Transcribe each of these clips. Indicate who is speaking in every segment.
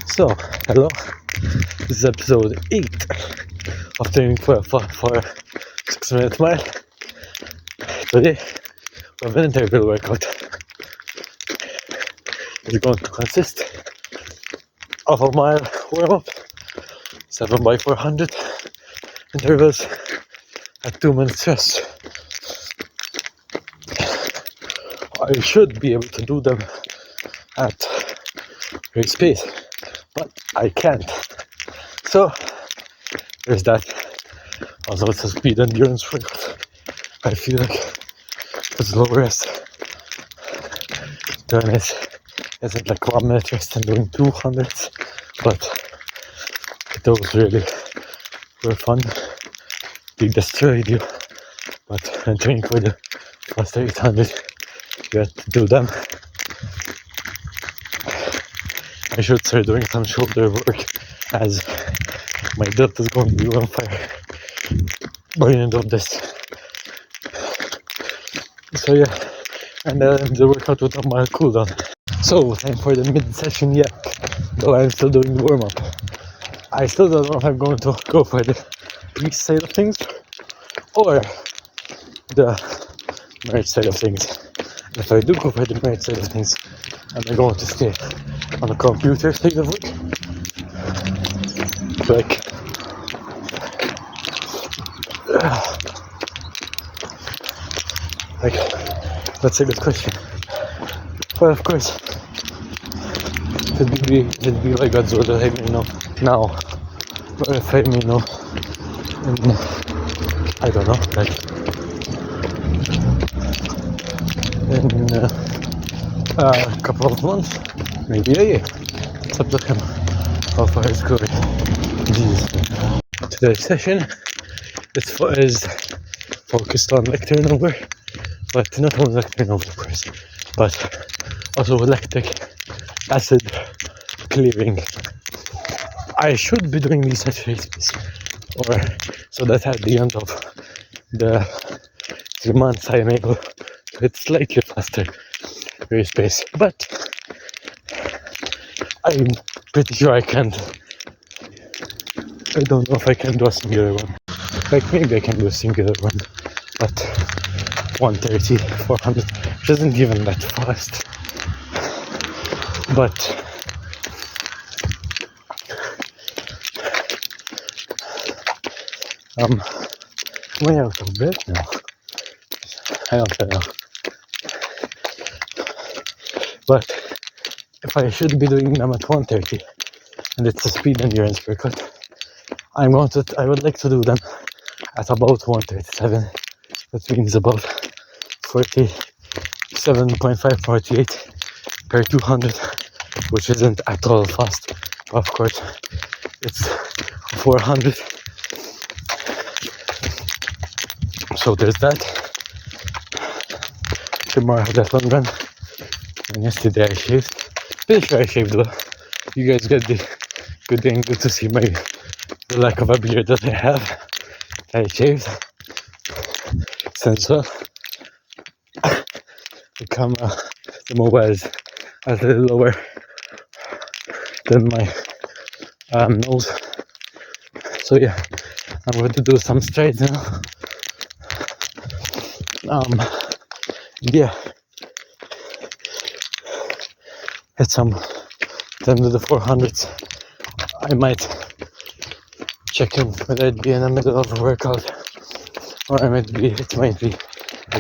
Speaker 1: So, hello, this is episode 8 of training for a 6-minute mile. Today, we have an interval workout. It's going to consist of a mile warm-up, 7x400 intervals at 2 minutes rest. I should be able to do them at race pace, but I can't. So there's that. Also, it's a speed endurance workout. I feel like it's low rest. Doing it isn't like 1 minute rest and doing 200s, but those really were fun. They destroyed you, but when training for the first 800, you have to do them. I should start doing some shoulder work as my butt is going to be on fire by the end of this. So yeah, and the workout with a mild cooldown. So time for the mid-session yet, though I'm still doing the warm-up. I still don't know if I'm going to go for the east side of things or the merge side of things. And if I do go for the merge side of things, I'm going to stay on the computer side of it. That's a good question. Well, of course, it'd be like Godzilla, I mean, now, or if I mean, I don't know, like, in a couple of months, maybe a year. It's up to him how far it's going. Jesus. Today's session is focused on leg turnover, but not only leg turnover, of course, but also lactic acid clearing. I should be doing these at race pace, or so that at the end of the 3 months I am able to hit slightly faster race pace, but I'm pretty sure I can't. I don't know if I can do a singular one. Like, maybe I can do a singular one, but 130, 400, which isn't even that fast. But I'm way out of breath now. I don't know. But if I should be doing them at 130 and it's a speed endurance workout, I would like to do them at about 137. That means about 47.5, 48 per 200, which isn't at all fast. But of course, it's 400. So there's that. Tomorrow I have that long run. And yesterday I shaved. Pretty sure I shaved though. You guys get the good thing, good to see the lack of a beard that I have. I shaved. Since well, the mobile is a little lower than my nose. So yeah, I'm going to do some strides now. Yeah, hit some 10 to the 400s. I might check in whether I'd be in the middle of a workout, or it might be at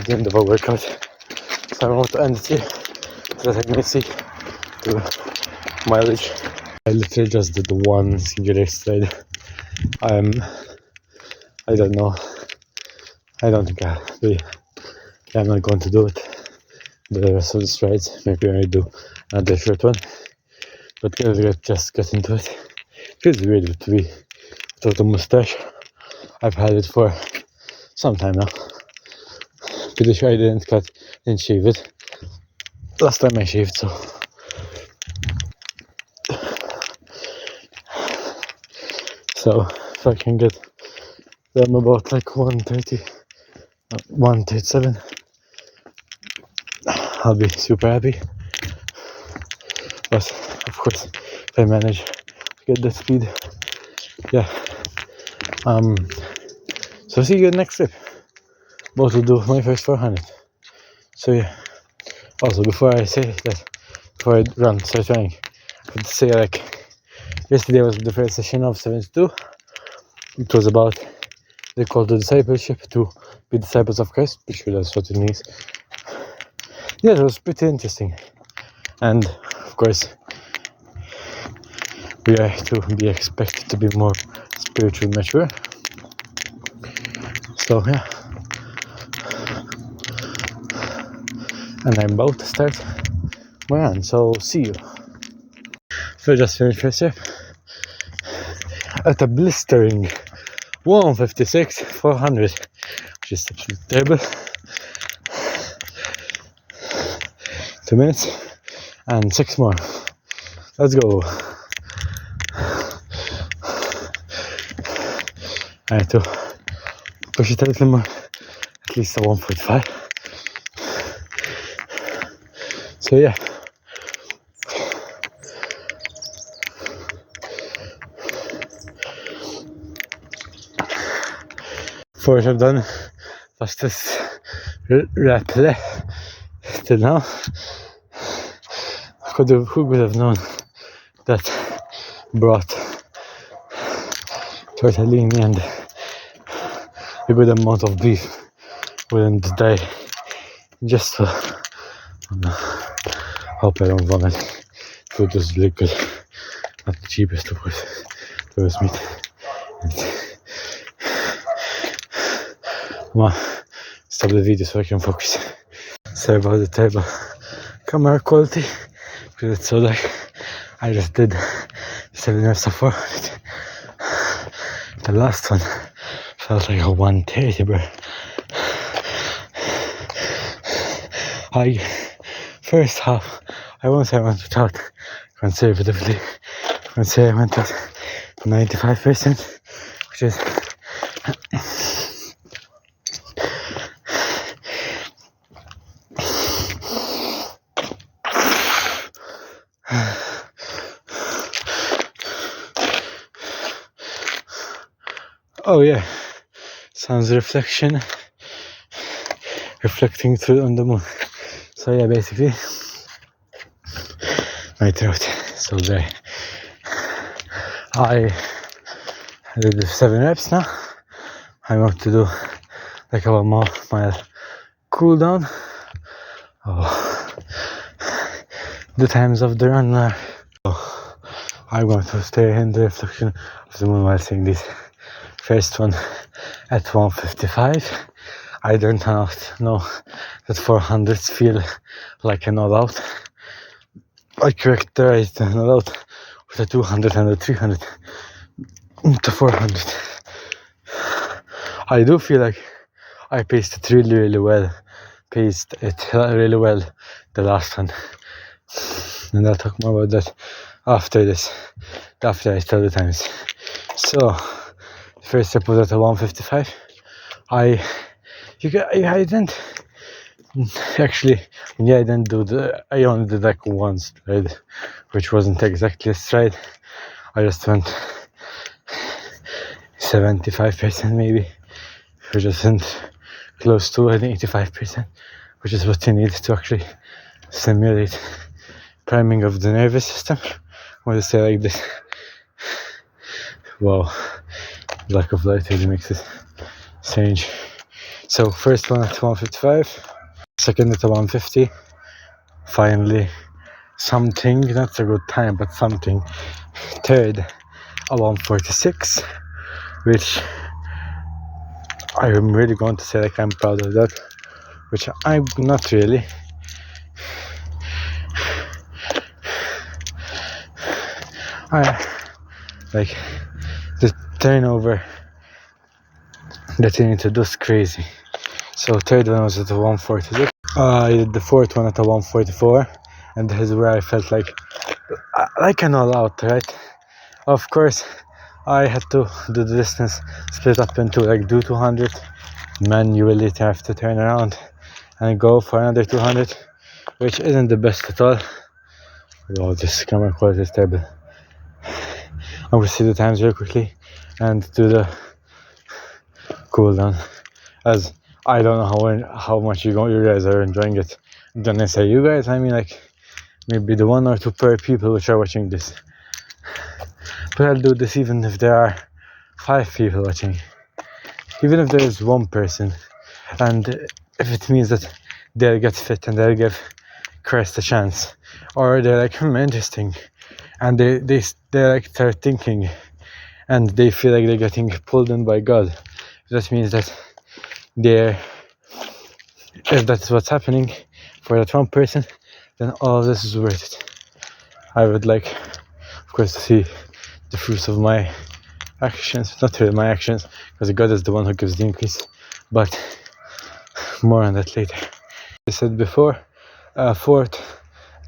Speaker 1: the end of a workout. So I want to end it here so that I can see the mileage. I literally just did the one singular stride. I don't know. I don't think I'm not going to do it. The rest of the strides, maybe I do another short one. But let's just get into it. Feels weird to be without a mustache. I've had it for some time now. Pretty sure I didn't shave it last time I shaved, so. So if I can get them about like 130, 137, I'll be super happy. But of course, if I manage to get that speed. Yeah. So see you next trip. About to do my first 400. So yeah. Also, before I start running, I have to say, like, yesterday was the first session of 72. It was about the call to discipleship, to be disciples of Christ. Pretty sure that's what it means. Yeah, it was pretty interesting. And of course, we are to be expected to be more spiritually mature. So yeah. And I'm about to start my run, so see you. So I just finished first step at a blistering 156 400, which is absolutely terrible. 2 minutes and 6 more. Let's go. I have to push it a little more, at least a 145. So yeah. First I've done fastest rep till now. Who could have known that brought tortellini and a good amount of beef wouldn't die just for, hope I don't vomit. Food was really good, not the cheapest of course. There was meat. Come on, stop the video so I can focus. Sorry about the terrible camera quality, because it's so dark. I just did 7 reps of 400. The last one felt like a 130, bro. First half, I won't say I went without conservatively. I would say I went at 95%, which is oh yeah, sun's reflecting through on the moon. So yeah, basically my throat is so dry. I did 7 reps now. I'm about to do like a 1 more mile cool down. The times of the run are. I'm going to stay in the reflection of the moon while saying this. First one at 155. I don't know that 400s feel like an all out. I characterized an all out with a 200 and a 300 to 400. I do feel like I paced it really well. The last one. And I'll talk more about that after I tell the times. So, the first step was at a 155. I didn't do I only did like one stride, which wasn't exactly a stride. I just went 75% maybe, which isn't close to an 85%, which is what you need to actually simulate priming of the nervous system. I want to say like this. Wow, lack of light really makes it strange. So first one at 155, second at 150, finally something, not a good time but something, third a 146, which I'm really going to say like I'm proud of that, which I'm not really. Like the turnover that you need to do is crazy. So third one was at a 146. I did the fourth one at a 144, and this is where I felt like an all out, right? Of course, I had to do the distance split up into like do 200, manually have to turn around and go for another 200, which isn't the best at all. Wow, this camera quality is terrible. I'm gonna see the times real quickly and do the cool down, as I don't know how much you guys are enjoying it. When I say you guys, I mean like maybe the 1 or 2 per people which are watching this. But I'll do this even if there are 5 people watching, even if there is 1 person, and if it means that they'll get fit and they'll give Christ a chance, or they're like interesting, and they like start thinking, and they feel like they're getting pulled in by God. That means that if that's what's happening for that 1 person, then all of this is worth it. I would like, of course, to see the fruits of my actions, not really my actions, because God is the one who gives the increase, but more on that later. I said before, 4th,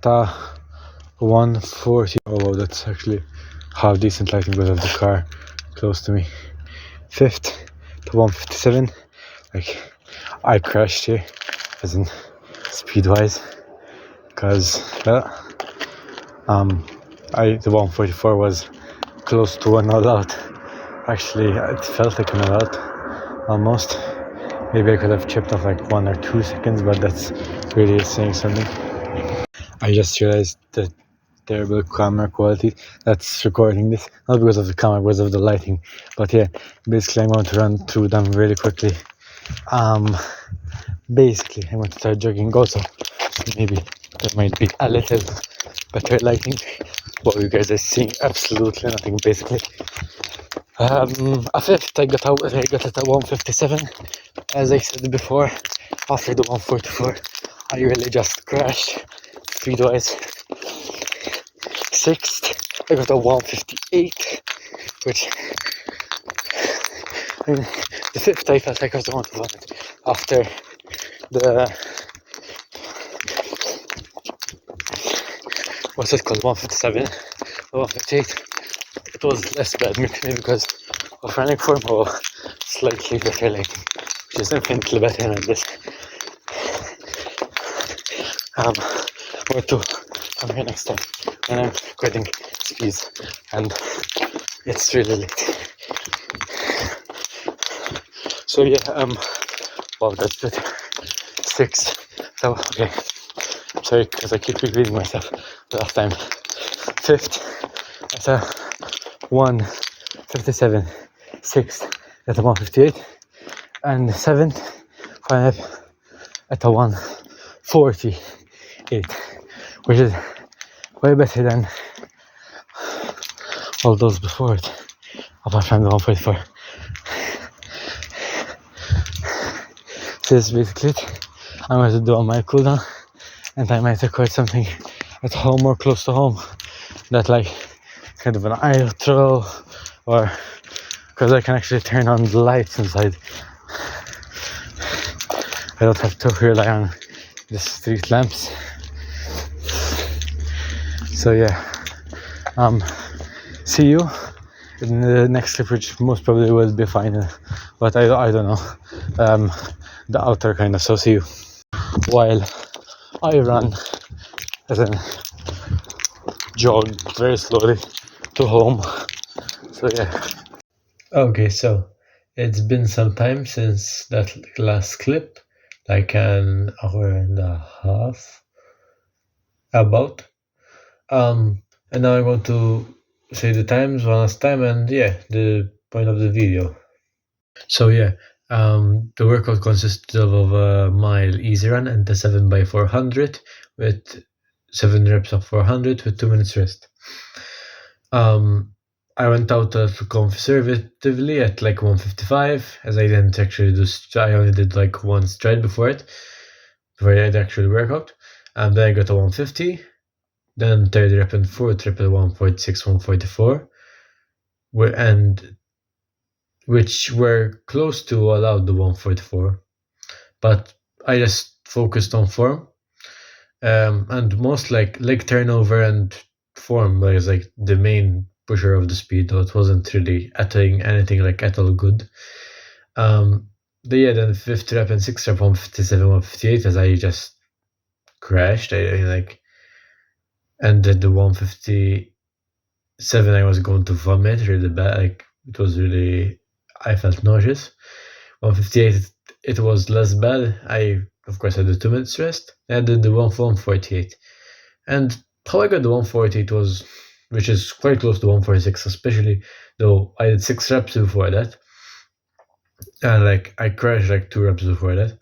Speaker 1: 140. Oh wow, that's actually half decent lighting because of the car close to me. 5th to 157. Like, I crashed here, as in speed wise, because the 144 was close to an all out. Actually, it felt like an all out almost. Maybe I could have chipped off like 1 or 2 seconds, but that's really saying something. I just realized the terrible camera quality that's recording this, not because of the camera, because of the lighting. But yeah, basically I'm going to run through them really quickly. Basically I'm going to start jogging also. Maybe there might be a little better lighting. What you guys are seeing absolutely nothing basically. A 5th, I got it at 157. As I said before, after the 144, I really just crashed speed wise. 6th, I got a 158, which, I mean, the 5th I felt like I was the one who won it. After the, what's it called, 157, 158, it was less bad, maybe because of running form or slightly better lighting, which is infinitely better than this. Where to come here next time when I'm recording speeds and it's really late. So yeah, well, that's better. 6. So okay, sorry because I keep repeating myself last time. 5th at a 157, 6th at a 158, and 7th final at a 148, which is way better than all those before it, apart from the 144. So this is basically it. I'm going to do on my cooldown, and I might record something at home or close to home, that like kind of an outro, or because I can actually turn on the lights inside. I don't have to rely on the street lamps. So yeah, see you in the next clip, which most probably will be final, but I don't know, the outer kind of. So see you while I run, as in jog very slowly to home. So yeah. Okay, so it's been some time since that last clip, like an hour and a half about. And now I'm going to say the times one last time, and yeah, the point of the video. So yeah, the workout consisted of a mile easy run and a 7x400 with 7 reps of 400 with 2 minutes rest. I went out conservatively at like 155, as I didn't actually do. I only did like 1 stride before I had actually workout, and then I got a 150. Then third rep and fourth rep at 146, 144, and which were close to allowed the 144, but I just focused on form, and most like leg turnover and form was like the main pusher of the speed, though it wasn't really anything like at all good. Then fifth rep and sixth rep 157, 158, as I just crashed. I like ended the 150 7, I was going to vomit really bad. Like it was really, I felt nauseous. 158, it was less bad. I, of course, I did 2 minutes rest. I did the 148. And how I got the 148 was, which is quite close to 146, especially though I did 6 reps before that. And like I crashed like 2 reps before that.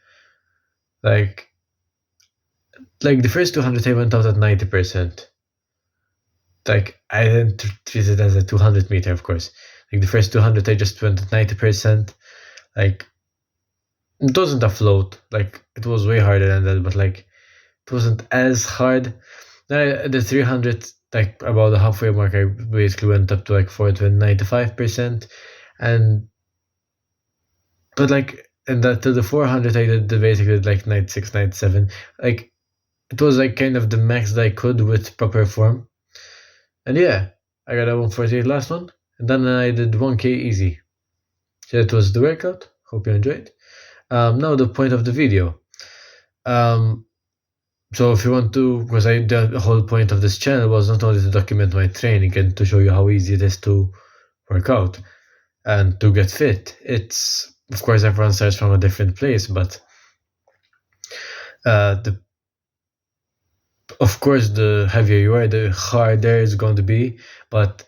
Speaker 1: Like the first 200 I went out at 90%. Like I didn't treat it as a 200 meter, of course. Like the first 200 I just went at 90%. Like it wasn't a float. Like it was way harder than that, but like it wasn't as hard. Then the 300, like about the halfway mark, I basically went up to like 95%, and but like and that to the 400 I did basically like 96, 97. Like it was like kind of the max that I could with proper form. And yeah, I got a 148 last one, and then I did 1K easy. So that was the workout. Hope you enjoyed. Now the point of the video. Um, so if you want to, because the whole point of this channel was not only to document my training and to show you how easy it is to work out and to get fit. It's, of course, everyone starts from a different place, but of course, the heavier you are, the harder it's going to be, but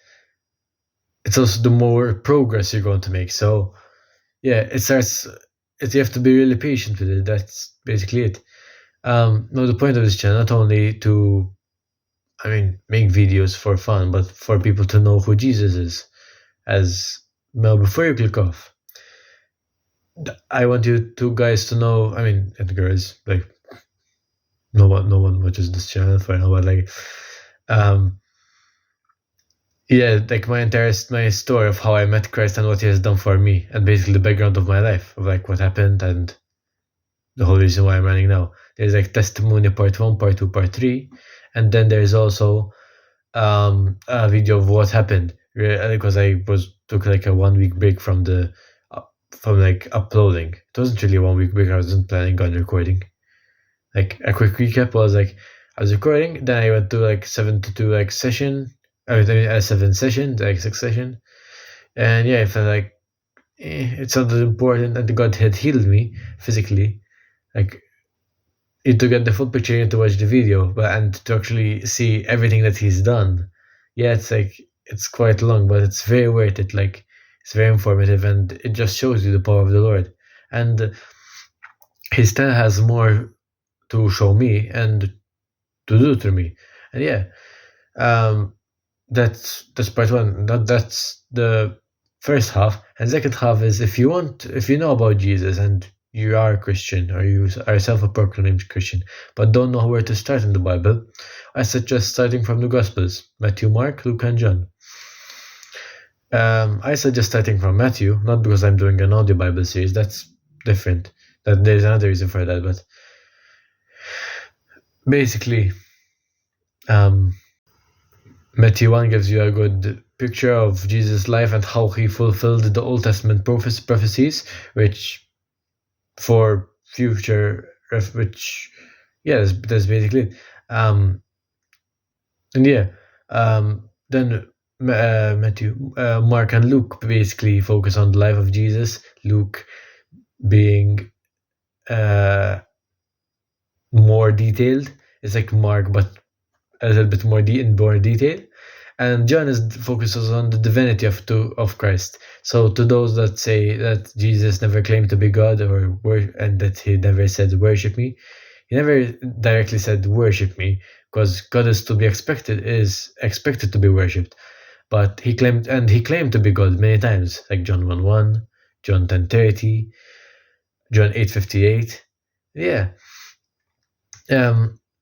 Speaker 1: it's also the more progress you're going to make. So yeah, you have to be really patient with it. That's basically it. No, the point of this channel, not only to, make videos for fun, but for people to know who Jesus is. As now, before you click off, I want you two guys to know, and girls, like, no one watches this channel for now, but like, yeah, like my story of how I met Christ and what He has done for me, and basically the background of my life, of like what happened and the whole reason why I'm running now. There's like testimony part 1, part 2, part 3, and then there's also a video of what happened because I took like a 1 week break from like uploading. It wasn't really a 1 week break. I wasn't planning on recording. Like a quick recap was like I was recording, then I went to like 7 to 2 like session. I mean, a 7 session, like 6 session, and yeah, I felt like it sounded important, and God had healed me physically. Like to get the full picture, you need to watch the video, but and to actually see everything that He's done. Yeah, it's like it's quite long, but it's very worth it. Like it's very informative, and it just shows you the power of the Lord. And He still has more to show me and to do to me. And yeah, um, that's part 1. That's the first half, and second half is if you know about Jesus and you are a Christian or you are self-proclaimed Christian, but don't know where to start in the Bible, I suggest starting from the Gospels: Matthew, Mark, Luke, and John. I suggest starting from Matthew, not because I'm doing an audio Bible series. That's different. That there's another reason for that, but basically, Matthew 1 gives you a good picture of Jesus' life and how He fulfilled the Old Testament prophecies, which for future, which, yeah, that's basically it. And yeah, then Matthew, Mark, and Luke basically focus on the life of Jesus. Luke being more detailed. It's like Mark, but a little bit more in more detail. And John focuses on the divinity of Christ. So to those that say that Jesus never claimed to be God and that He never said worship me, He never directly said worship me, because God is expected to be worshipped. But He claimed to be God many times, like John 1:1, John 10:30, John 8:58. Yeah.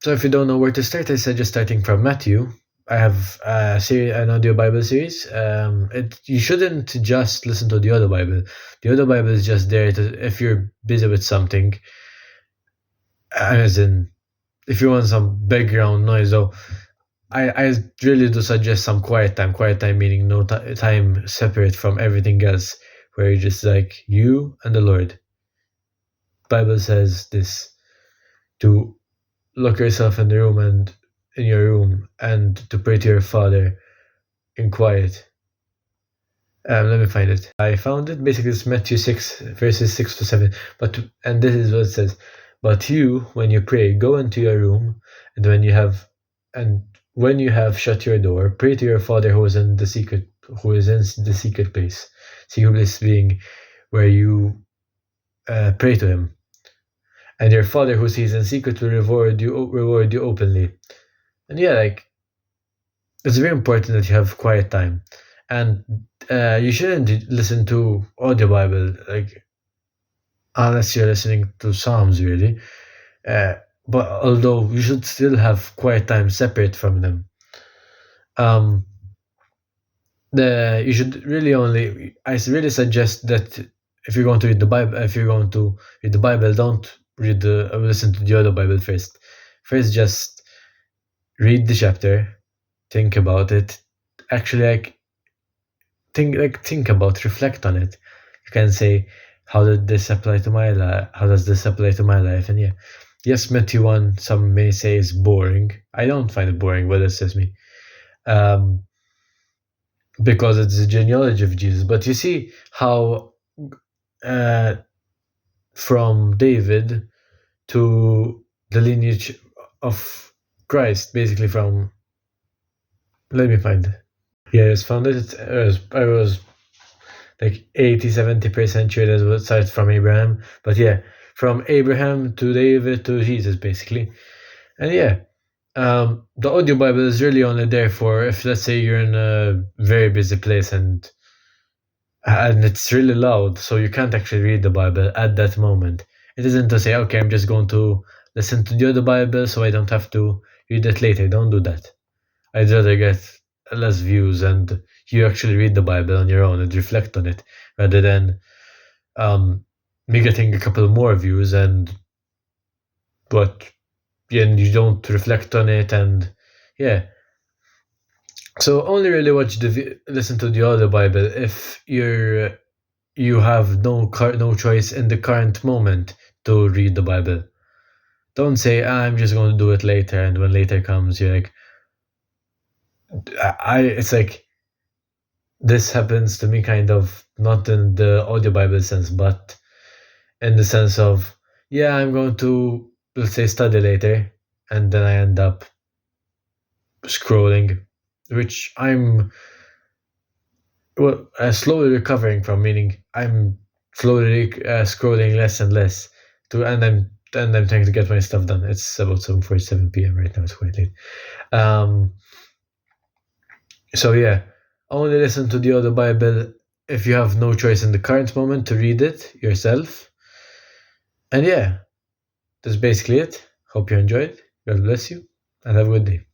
Speaker 1: So if you don't know where to start, I suggest starting from Matthew. I have an audio Bible series. You shouldn't just listen to the audio Bible. The audio Bible is just there if you're busy with something. As in, if you want some background noise, though, I really do suggest some quiet time. Quiet time meaning no time separate from everything else, where you just like you and the Lord. Bible says this, to lock yourself in your room and to pray to your Father in quiet. Let me find it. I found it. Basically, it's Matthew 6, verses 6 to 7. And this is what it says. But you, when you pray, go into your room, and when you have shut your door, pray to your Father who is in the secret place. Secret place being where you pray to Him. And your Father who sees in secret will reward you openly. And yeah, like, it's very important that you have quiet time. And you shouldn't listen to audio Bible, like, unless you're listening to Psalms, really. But although you should still have quiet time separate from them. You should really I really suggest that if you're going to read the Bible, don't listen to the other Bible first. First, just read the chapter, think about it. Actually, think about, reflect on it. You can say, how did this apply to my life? How does this apply to my life? And yeah, yes, Matthew 1, some may say is boring. I don't find it boring, but that's just me. Because it's the genealogy of Jesus. But you see how from David to the lineage of Christ, basically from, let me find it. Yeah, it's founded, I was like 80-70% sure that it starts from Abraham. But yeah, from Abraham to David to Jesus, basically. And yeah, the audio Bible is really only there for if, let's say, you're in a very busy place and it's really loud, so you can't actually read the Bible at that moment. It isn't to say, okay, I'm just going to listen to the other Bible so I don't have to read it later. Don't do that. I'd rather get less views and you actually read the Bible on your own and reflect on it, rather than me getting a couple more views but you don't reflect on it. And yeah, so only really listen to the other Bible if you have no choice in the current moment to read the Bible. Don't say, I'm just going to do it later, and when later comes, you're like, it's like, this happens to me kind of, not in the audio Bible sense, but in the sense of, yeah, I'm going to, let's say, study later, and then I end up scrolling, which I'm slowly recovering from, meaning I'm slowly scrolling less and less and I'm trying to get my stuff done. It's about 7:47 p.m. right now. It's quite late. So yeah, only listen to the other Bible if you have no choice in the current moment to read it yourself. And yeah, that's basically it. Hope you enjoyed. God bless you, and have a good day.